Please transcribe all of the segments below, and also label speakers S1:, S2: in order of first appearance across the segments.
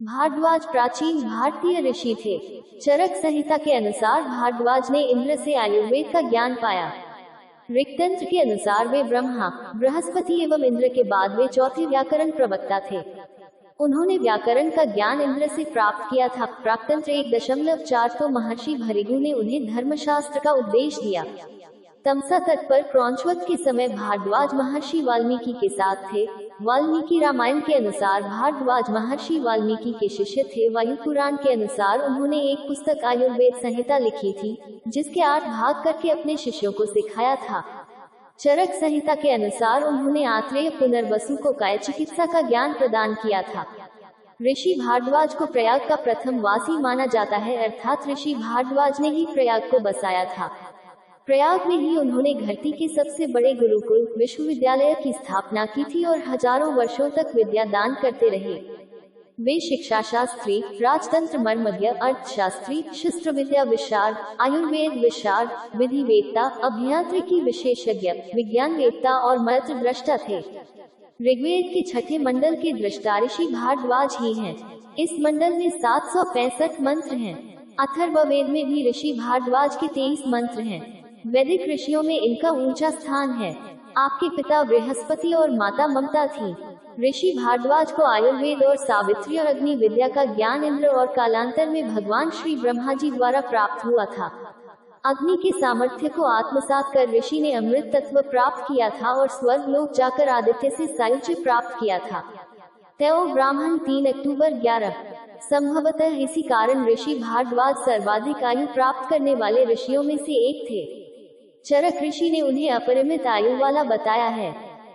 S1: भारद्वाज प्राचीन भारतीय ऋषि थे। चरक संहिता के अनुसार भारद्वाज ने इंद्र से आयुर्वेद का ज्ञान पाया। ऋक्तंत्र के अनुसार वे ब्रह्मा, बृहस्पति एवं इंद्र के बाद वे चौथे व्याकरण प्रवक्ता थे। उन्होंने व्याकरण का ज्ञान इंद्र से प्राप्त किया था। प्राक्तंत्र 1.4 तो महर्षि भृगु ने उन्हें धर्मशास्त्र का उपदेश दिया। तमसा तट पर क्रौंचवध के समय भारद्वाज महर्षि वाल्मीकि के साथ थे। वाल्मीकि रामायण के अनुसार भारद्वाज महर्षि वाल्मीकि के शिष्य थे। वायु पुराण के अनुसार उन्होंने एक पुस्तक आयुर्वेद संहिता लिखी थी, जिसके 8 भाग करके अपने शिष्यों को सिखाया था। चरक संहिता के अनुसार उन्होंने आत्रेय पुनर्वसु को काय चिकित्सा का ज्ञान प्रदान किया था। ऋषि भारद्वाज को प्रयाग का प्रथम वासी माना जाता है, अर्थात ऋषि भारद्वाज ने ही प्रयाग को बसाया था। प्रयाग में ही उन्होंने धरती के सबसे बड़े गुरुकुल विश्वविद्यालय की स्थापना की थी और हजारों वर्षों तक विद्या दान करते रहे। वे शिक्षा शास्त्री, राजतंत्र मर्मज्ञ, अर्थशास्त्री, शस्त्र विद्या विशारद, आयुर्वेद विशारद, विधि वेत्ता, अभियांत्रिकी विशेषज्ञ, विज्ञान वेत्ता और मंत्र दृष्टा थे। ऋग्वेद के छठे मंडल के दृष्टा ऋषि भारद्वाज ही हैं। इस मंडल में 765 मंत्र हैं। अथर्ववेद में भी ऋषि भारद्वाज के 23 मंत्र हैं। वैदिक ऋषियों में इनका ऊंचा स्थान है। आपके पिता बृहस्पति और माता ममता थी। ऋषि भारद्वाज को आयुर्वेद और सावित्री और अग्नि विद्या का ज्ञान इंद्र और कालांतर में भगवान श्री ब्रह्मा जी द्वारा प्राप्त हुआ था। अग्नि के सामर्थ्य को आत्मसात कर ऋषि ने अमृत तत्व प्राप्त किया था और स्वर्ग लोक जाकर आदित्य से सायुज्य प्राप्त किया था। तयो ब्राह्मण 3 अक्टूबर 11। संभवतः इसी कारण ऋषि भारद्वाज सर्वाधिक आयु प्राप्त करने वाले ऋषियों में से एक थे। चरक ऋषि ने उन्हें अपरिमित आयु वाला बताया है।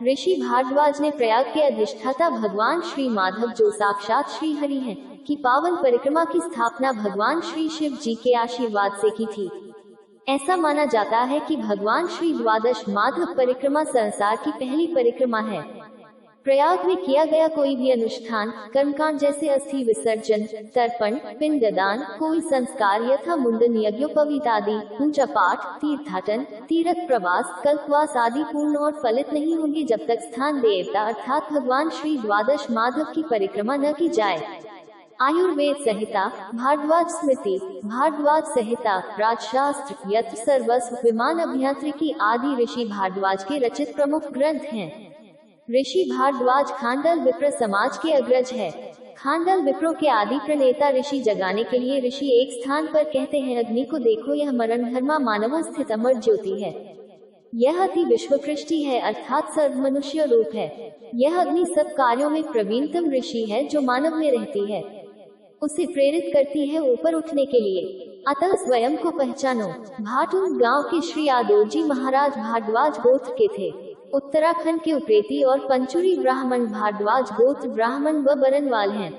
S1: ऋषि भारद्वाज ने प्रयाग के अधिष्ठाता भगवान श्री माधव, जो साक्षात श्री हरि हैं, की पावन परिक्रमा की स्थापना भगवान श्री शिव जी के आशीर्वाद से की थी। ऐसा माना जाता है कि भगवान श्री द्वादश माधव परिक्रमा संसार की पहली परिक्रमा है। प्रयाग में किया गया कोई भी अनुष्ठान, कर्मकांड जैसे अस्थि विसर्जन, तर्पण, पिंडदान, कोई संस्कार यथा मुंडन, यज्ञोपवीत आदि, पूजा पाठ, तीर्थाटन, तीर्थ प्रवास, कल्पवास आदि पूर्ण और फलित नहीं होंगे जब तक स्थान देवता अर्थात भगवान श्री द्वादश माधव की परिक्रमा न की जाए। आयुर्वेद संहिता, भारद्वाज स्मृति, भारद्वाज संहिता, राजशास्त्र, यत्र सर्वस्व, विमान अभियांत्रिकी आदि ऋषि भारद्वाज के रचित प्रमुख ग्रंथ हैं। ऋषि भारद्वाज खांडल विप्र समाज के अग्रज है। खांडल विप्रों के आदि प्रणेता ऋषि जगाने के लिए ऋषि एक स्थान पर कहते हैं, अग्नि को देखो, यह मरण धर्मा मानवों स्थित अमर ज्योति है। यह अति विश्वकृष्टि है अर्थात सर्व मनुष्य रूप है। यह अग्नि सब कार्यों में प्रवीणतम ऋषि है जो मानव में रहती है, उसे प्रेरित करती है ऊपर उठने के लिए। अतः स्वयं को पहचानो। भाटुल गांव के श्री यादवजी महाराज भारद्वाज गोत्र के थे। उत्तराखंड के उप्रेती और पंचुरी ब्राह्मण भारद्वाज गोत्र ब्राह्मण व बरनवाल हैं।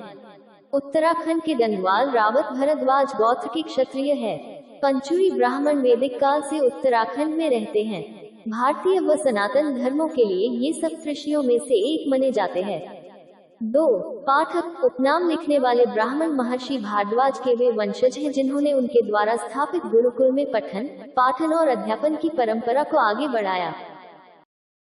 S1: उत्तराखंड के गंगवाल रावत भरद्वाज गोत्र के क्षत्रिय है। पंचुरी ब्राह्मण वैदिक काल से उत्तराखंड में रहते हैं। भारतीय व सनातन धर्मों के लिए ये सप्तऋषियों में से एक माने जाते हैं। 2. पाठक, उपनाम लिखने वाले ब्राह्मण महर्षि भारद्वाज के वे वंशज हैं जिन्होंने उनके द्वारा स्थापित गुरुकुल में पठन, पाठन और अध्यापन की परंपरा को आगे बढ़ाया।